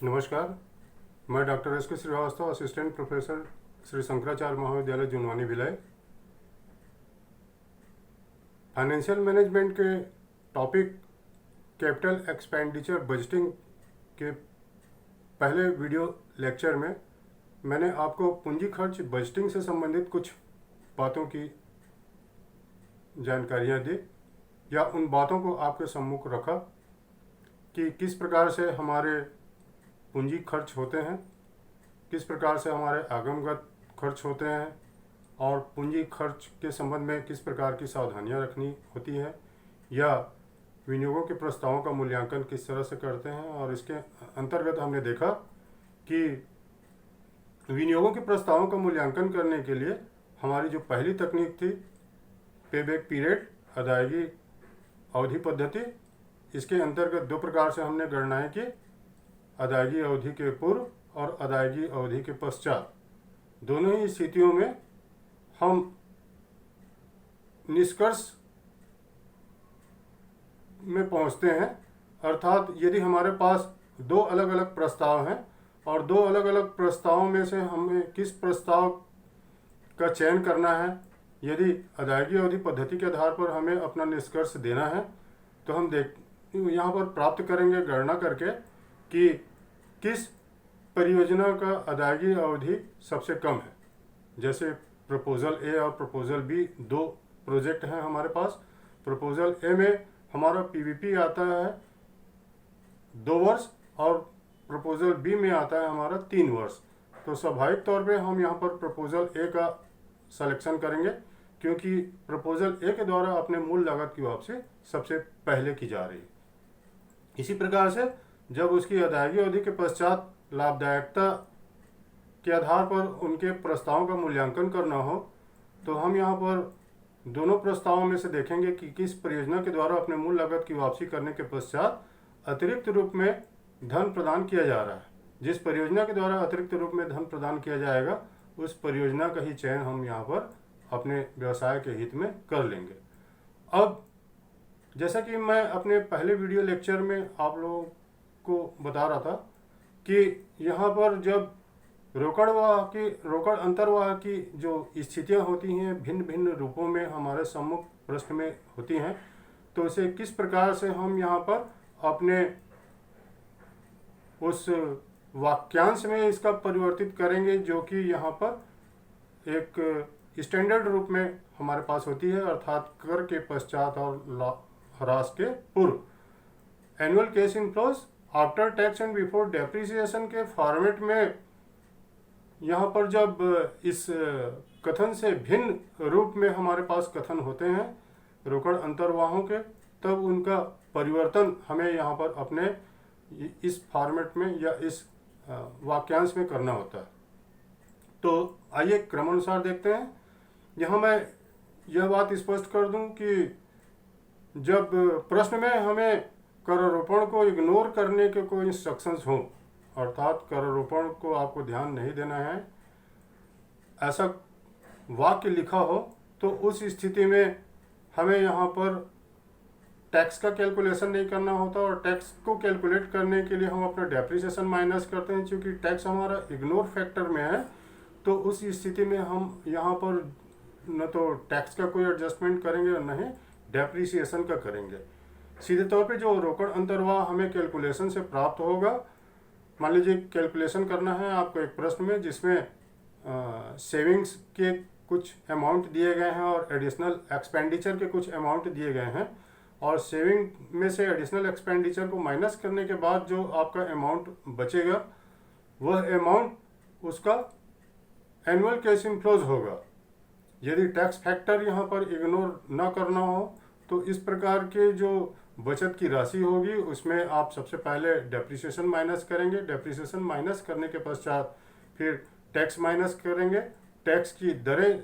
नमस्कार। मैं doctor S के श्रीवास्तव, असिस्टेंट प्रोफेसर श्री शंकराचार्य महाविद्यालय जुनवानी भिलाई। फाइनेंशियल मैनेजमेंट के टॉपिक कैपिटल एक्सपेंडिचर बजटिंग के पहले वीडियो लेक्चर में मैंने आपको पूंजी खर्च बजटिंग से संबंधित कुछ बातों की जानकारियां दी या उन बातों को आपके सम्मुख रखा कि किस प्रकार से हमारे पूंजी खर्च होते हैं, किस प्रकार से हमारे आगमगत खर्च होते हैं और पूंजी खर्च के संबंध में किस प्रकार की सावधानियां रखनी होती है या विनियोगों के प्रस्तावों का मूल्यांकन किस तरह से करते हैं। और इसके अंतर्गत हमने देखा कि विनियोगों के प्रस्तावों का मूल्यांकन करने के लिए हमारी जो पहली तकनीक थी पेबैक पीरियड, अदायगी अवधि पद्धति, इसके अंतर्गत दो प्रकार से हमने गणनाएं की, अदायगी अवधि के पूर्व और अदायगी अवधि के पश्चात। दोनों ही स्थितियों में हम निष्कर्ष में पहुंचते हैं, अर्थात यदि हमारे पास दो अलग अलग प्रस्ताव हैं और दो अलग अलग प्रस्तावों में से हमें किस प्रस्ताव का चयन करना है, यदि अदायगी अवधि पद्धति के आधार पर हमें अपना निष्कर्ष देना है तो हम यहाँ पर प्राप्त करेंगे गणना करके कि किस परियोजना का अदायगी अवधि सबसे कम है। जैसे प्रपोजल ए और प्रपोजल बी दो प्रोजेक्ट हैं हमारे पास। प्रपोजल ए में हमारा पीवीपी आता है 2 वर्ष और प्रपोजल बी में आता है हमारा 3 वर्ष। तो स्वाभाविक तौर पे हम यहाँ पर प्रपोजल ए का सिलेक्शन करेंगे क्योंकि प्रपोजल ए के द्वारा अपने मूल लागत की वापसी सबसे पहले की जा रही है। इसी प्रकार से जब उसकी अदायगी अवधि के पश्चात लाभदायकता के आधार पर उनके प्रस्तावों का मूल्यांकन करना हो तो हम यहाँ पर दोनों प्रस्तावों में से देखेंगे कि किस परियोजना के द्वारा अपने मूल लागत की वापसी करने के पश्चात अतिरिक्त रूप में धन प्रदान किया जा रहा है। जिस परियोजना के द्वारा अतिरिक्त रूप में धन प्रदान किया जाएगा उस परियोजना का ही चयन हम यहाँ पर अपने व्यवसाय के हित में कर लेंगे। अब जैसा कि मैं अपने पहले वीडियो लेक्चर में आप लोगों को बता रहा था कि यहाँ पर जब रोकड़ अंतर्वाह की जो स्थितियाँ होती हैं भिन्न भिन्न रूपों में हमारे सम्मुख प्रश्न में होती हैं, तो इसे किस प्रकार से हम यहाँ पर अपने उस वाक्यांश में इसका परिवर्तित करेंगे जो कि यहाँ पर एक स्टैंडर्ड रूप में हमारे पास होती है, अर्थात कर के पश्चात और ह्रास के पूर्व। Annual cash inflows after tax and before depreciation के फॉर्मेट में यहाँ पर जब इस कथन से भिन्न रूप में हमारे पास कथन होते हैं रोकड़ अंतर्वाहों के, तब उनका परिवर्तन हमें यहाँ पर अपने इस फॉर्मेट में या इस वाक्यांश में करना होता है। तो आइए क्रमानुसार देखते हैं। यहाँ मैं यह बात स्पष्ट कर दूं कि जब प्रश्न में हमें करारोपण को इग्नोर करने के कोई इंस्ट्रक्शंस हों, अर्थात करारोपण को आपको ध्यान नहीं देना है, ऐसा वाक्य लिखा हो, तो उस स्थिति में हमें यहाँ पर टैक्स का कैलकुलेशन नहीं करना होता और टैक्स को कैलकुलेट करने के लिए हम अपना डेप्रिसिएशन माइनस करते हैं। क्योंकि टैक्स हमारा इग्नोर फैक्टर में है तो उस स्थिति में हम यहाँ पर न तो टैक्स का कोई एडजस्टमेंट करेंगे और न ही डेप्रिसिएशन का करेंगे। सीधे तौर पे जो रोकड़ अंतर्वाह हमें कैलकुलेशन से प्राप्त होगा, मान लीजिए कैलकुलेशन करना है आपको एक प्रश्न में जिसमें सेविंग्स के कुछ अमाउंट दिए गए हैं और एडिशनल एक्सपेंडिचर के कुछ अमाउंट दिए गए हैं, और सेविंग में से एडिशनल एक्सपेंडिचर को माइनस करने के बाद जो आपका अमाउंट बचेगा वह अमाउंट उसका एनुअल कैश इनफ्लोज होगा। यदि टैक्स फैक्टर यहाँ पर इग्नोर ना करना हो तो इस प्रकार के जो बचत की राशि होगी उसमें आप सबसे पहले डेप्रिसिएशन माइनस करेंगे। डेप्रिसिएशन माइनस करने के पश्चात फिर टैक्स माइनस करेंगे। टैक्स की दरें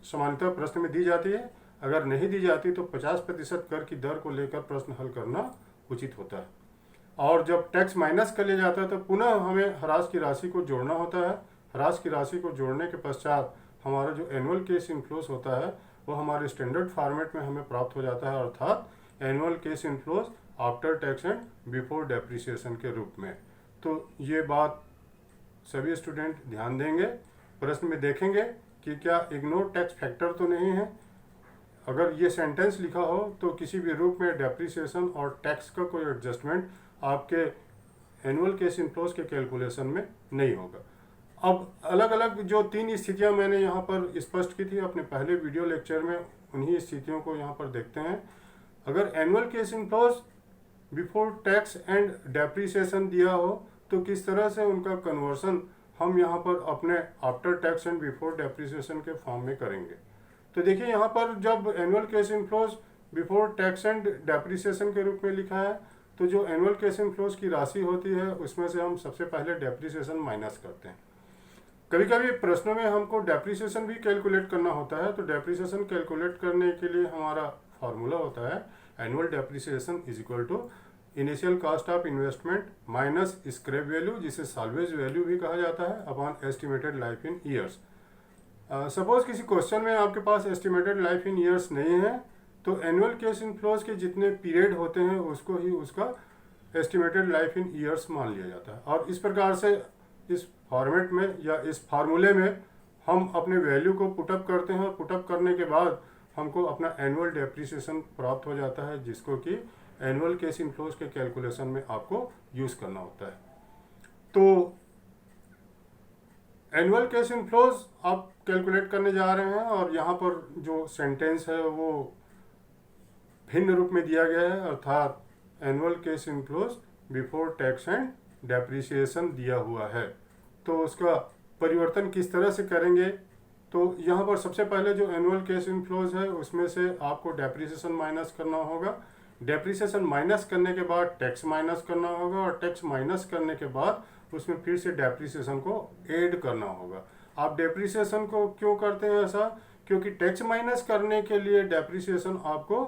सामान्यतः प्रश्न में दी जाती है, अगर नहीं दी जाती तो 50% कर की दर को लेकर प्रश्न हल करना उचित होता है। और जब टैक्स माइनस कर लिया जाता है तो पुनः हमें ह्रास की राशि को जोड़ना होता है। ह्रास की राशि को जोड़ने के पश्चात हमारा जो एनुअल कैश इनफ्लोज होता है वो हमारे स्टैंडर्ड फॉर्मेट में हमें प्राप्त हो जाता है, अर्थात annual cash inflows after tax and before depreciation के रूप में। तो ये बात सभी स्टूडेंट ध्यान देंगे, प्रश्न में देखेंगे कि क्या इग्नोर टैक्स फैक्टर तो नहीं है। अगर ये सेंटेंस लिखा हो तो किसी भी रूप में डेप्रिसिएशन और टैक्स का कोई एडजस्टमेंट आपके एनुअल केस इनफ्लोज के कैलकुलेशन में नहीं होगा। अब अलग अलग जो 3 स्थितियां मैंने यहाँ पर स्पष्ट की थी अपने पहले वीडियो लेक्चर में, उन्हीं स्थितियों को यहाँ पर देखते हैं। अगर annual case inflows before tax and depreciation दिया हो तो किस तरह से उनका कन्वर्सन हम यहाँ पर अपने after tax and before depreciation के फॉर्म में करेंगे। तो देखिए यहाँ पर जब annual case inflows before tax and depreciation के रूप में लिखा है तो जो एनुअल केस इनफ्लोज की राशि होती है उसमें से हम सबसे पहले डेप्रिसिएशन माइनस करते हैं। कभी कभी प्रश्नों में हमको डेप्रिसिएशन भी कैलकुलेट करना होता है, तो डेप्रिसिएशन कैलकुलेट करने के लिए हमारा फॉर्मूला होता है annual depreciation is equal to initial cost of investment minus scrap value, जिसे साल्वेज वैल्यू भी कहा जाता है, upon estimated life in years. Suppose किसी क्वेश्चन में आपके पास एस्टिमेटेड लाइफ इन ईयर्स नहीं है तो एनुअल केस इनफ्लोज के जितने पीरियड होते हैं उसको ही उसका एस्टिमेटेड लाइफ इन ईयर्स मान लिया जाता है। और इस प्रकार से इस फॉर्मेट में या इस फार्मूले में हम अपने वैल्यू को पुटअप करते हैं और पुटअप करने के बाद हमको अपना एनुअल डेप्रिसिएशन प्राप्त हो जाता है, जिसको कि एनुअल केस इनफ्लोज के कैलकुलेशन में आपको यूज करना होता है। तो एनुअल केस इनफ्लोज आप कैलकुलेट करने जा रहे हैं और यहाँ पर जो सेंटेंस है वो भिन्न रूप में दिया गया है, अर्थात annual case inflows before tax and depreciation दिया हुआ है। तो उसका परिवर्तन किस तरह से करेंगे, तो यहाँ पर सबसे पहले जो एनुअल केस इनफ्लोज है उसमें से आपको डेप्रिसिएशन माइनस करना होगा। डेप्रिसिएशन माइनस करने के बाद टैक्स माइनस करना होगा और टैक्स माइनस करने के बाद उसमें फिर से डेप्रिसिएशन को ऐड करना होगा। आप डेप्रिसिएशन को क्यों करते हैं ऐसा, क्योंकि टैक्स माइनस करने के लिए डेप्रिसिएशन आपको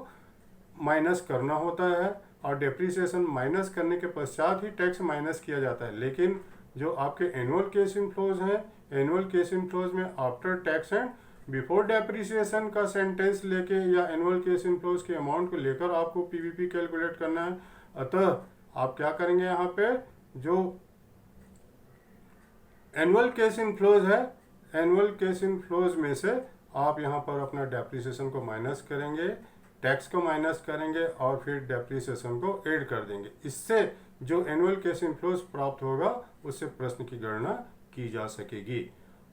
माइनस करना होता है और डेप्रिसिएशन माइनस करने के पश्चात ही टैक्स माइनस किया जाता है। लेकिन जो आपके एनुअल केस इनफ्लोज हैं, एनुअल केस इनफ्लोज में after tax and before depreciation का सेंटेंस लेके या एनुअल केस इनफ्लोज के अमाउंट को लेकर आपको पीवीपी कैलकुलेट करना है। अतः आप क्या करेंगे, यहाँ पे जो एनुअल केस इनफ्लोज है, एनुअल केस इनफ्लोज में से आप यहाँ पर अपना डेप्रिसिएशन को माइनस करेंगे, टैक्स को माइनस करेंगे और फिर डेप्रिसिएशन को ऐड कर देंगे। इससे जो एनुअल केस इनफ्लोज प्राप्त होगा उससे प्रश्न की गणना की जा सकेगी।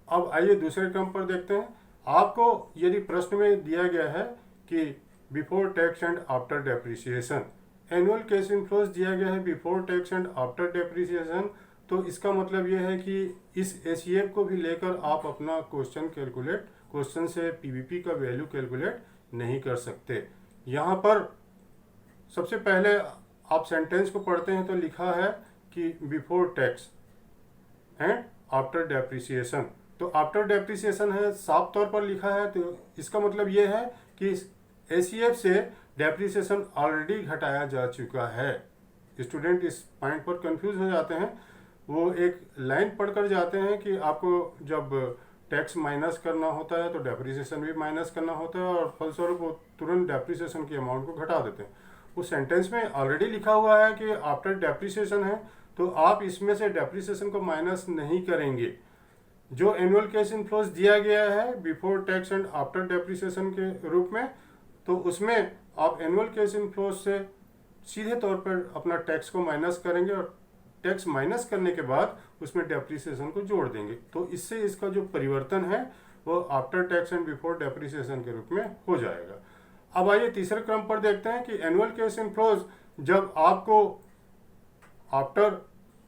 अब आइए दूसरे क्रम पर देखते हैं। आपको यदि प्रश्न में दिया गया है कि before tax and after depreciation, annual case inflows दिया गया है before tax and after depreciation, तो इसका मतलब यह है कि इस एसीएफ को भी लेकर आप अपना क्वेश्चन से पीवीपी का वैल्यू कैलकुलेट नहीं कर सकते। यहाँ पर सबसे पहले आप सेंटेंस को पढ़ते हैं तो लिखा है कि before tax and after depreciation, तो आफ्टर डेप्रिसिएशन है, साफ तौर पर लिखा है। तो इसका मतलब ये है कि एसीएफ से डेप्रिसिएशन ऑलरेडी घटाया जा चुका है। स्टूडेंट इस पॉइंट पर कंफ्यूज हो जाते हैं, वो एक लाइन पढ़कर जाते हैं कि आपको जब टैक्स माइनस करना होता है तो डेप्रिसिएशन भी माइनस करना होता है और फलस्वरूप वो तुरंत डेप्रिसिएशन की अमाउंट को घटा देते हैं। उस सेंटेंस में ऑलरेडी लिखा हुआ है कि आफ्टर डेप्रिसिएशन है, तो आप इसमें से डेप्रिसिएशन को माइनस नहीं करेंगे। जो एनुअल केस इनफ्लोज दिया गया है before tax and after depreciation के रूप में, तो उसमें आप एनुअल केस इनफ्लोज से सीधे तौर पर अपना टैक्स को माइनस करेंगे और टैक्स माइनस करने के बाद उसमें डेप्रिसिएशन को जोड़ देंगे। तो इससे इसका जो परिवर्तन है वो after tax and before depreciation के रूप में हो जाएगा। अब आइए तीसरे क्रम पर देखते हैं कि एनुअल केस इनफ्लोज जब आपको आफ्टर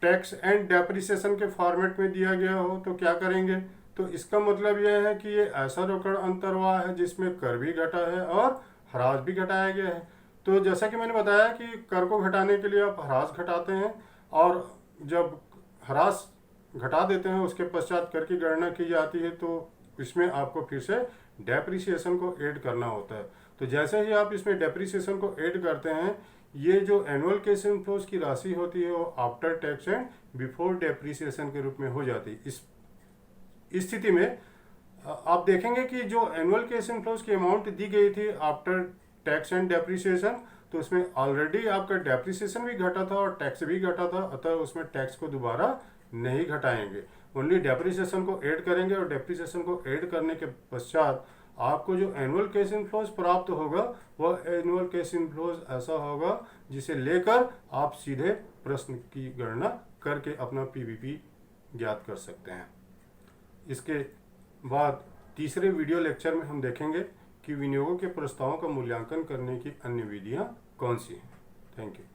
टैक्स एंड डेप्रिसिएशन के फॉर्मेट में दिया गया हो तो क्या करेंगे। तो इसका मतलब यह है कि ये ऐसा रोकड़ अंतर्वाह है जिसमें कर भी घटा है और ह्रास भी घटाया गया है। तो जैसा कि मैंने बताया कि कर को घटाने के लिए आप ह्रास घटाते हैं और जब ह्रास घटा देते हैं उसके पश्चात कर की गणना की जाती है, तो इसमें आपको फिर से डेप्रिसिएशन को ऐड करना होता है। तो जैसे ही आप इसमें डेप्रिसिएशन को ऐड करते हैं, ये जो एनुअल केस इनफ्लोज की राशि होती है वो after tax and before depreciation के रूप में हो जाती है। इस स्थिति में आप देखेंगे कि जो एनुअल केस इनफ्लोज की अमाउंट दी गई थी आफ्टर टैक्स एंड डेप्रिसिएशन, तो उसमें ऑलरेडी आपका डेप्रिसिएशन भी घटा था और टैक्स भी घटा था, अतः उसमें टैक्स को दोबारा नहीं घटाएंगे, ओनली डेप्रिसिएशन को ऐड करेंगे। और डेप्रिसिएशन को ऐड करने के पश्चात आपको जो एनुअल कैश इनफ्लोज प्राप्त होगा वह एनुअल कैश इनफ्लोज ऐसा होगा जिसे लेकर आप सीधे प्रश्न की गणना करके अपना पीवीपी ज्ञात कर सकते हैं। इसके बाद तीसरे वीडियो लेक्चर में हम देखेंगे कि विनियोगों के प्रस्तावों का मूल्यांकन करने की अन्य विधियां कौन सी हैं। Thank you.